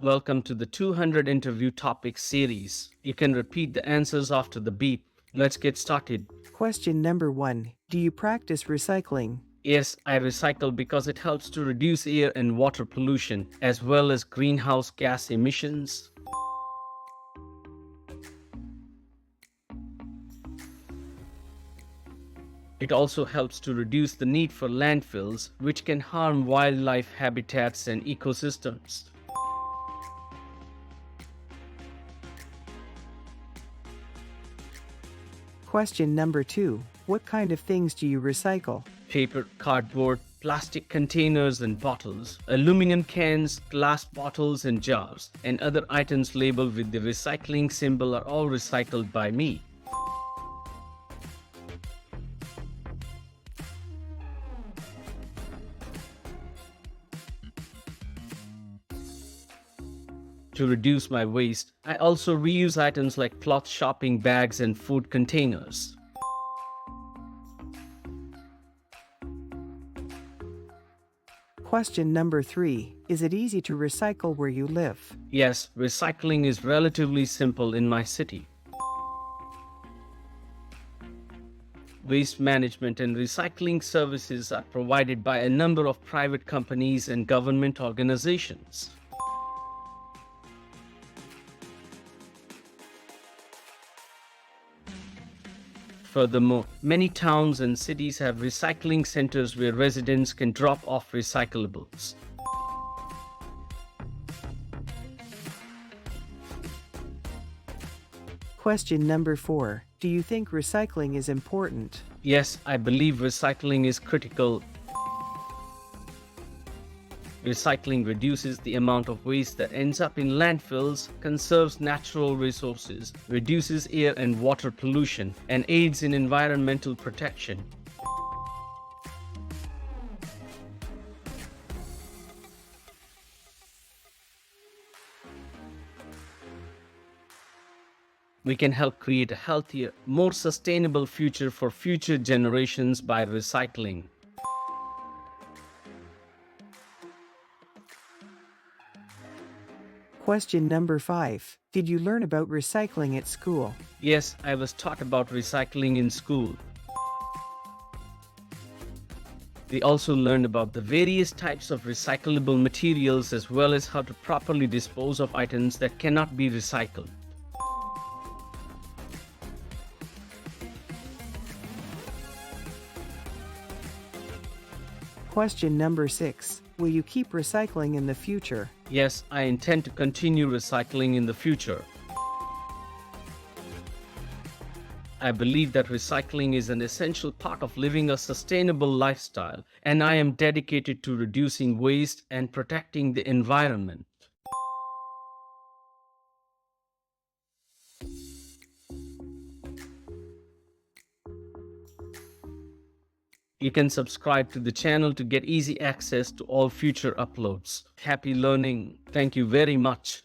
Welcome to the 200 interview topic series. You can repeat the answers after the beep. Let's get started. Question number 1. Do you practice recycling? Yes, I recycle because it helps to reduce air and water pollution as well as greenhouse gas emissions. It also helps to reduce the need for landfills, which can harm wildlife habitats and ecosystems. Question number 2. What kind of things do you recycle? Paper, cardboard, plastic containers and bottles, aluminum cans, glass bottles and jars, and other items labeled with the recycling symbol are all recycled by me. To reduce my waste, I also reuse items like cloth shopping bags and food containers. Question number 3. Is it easy to recycle where you live? Yes, recycling is relatively simple in my city. Waste management and recycling services are provided by a number of private companies and government organizations. Furthermore, many towns and cities have recycling centers where residents can drop off recyclables. Question number 4. Do you think recycling is important? Yes, I believe recycling is critical. Recycling reduces the amount of waste that ends up in landfills, conserves natural resources, reduces air and water pollution, and aids in environmental protection. We can help create a healthier, more sustainable future for future generations by recycling. Question number 5. Did you learn about recycling at school? Yes, I was taught about recycling in school. We also learned about the various types of recyclable materials as well as how to properly dispose of items that cannot be recycled. Question number 6. Will you keep recycling in the future? Yes, I intend to continue recycling in the future. I believe that recycling is an essential part of living a sustainable lifestyle, and I am dedicated to reducing waste and protecting the environment. You can subscribe to the channel to get easy access to all future uploads. Happy learning. Thank you very much.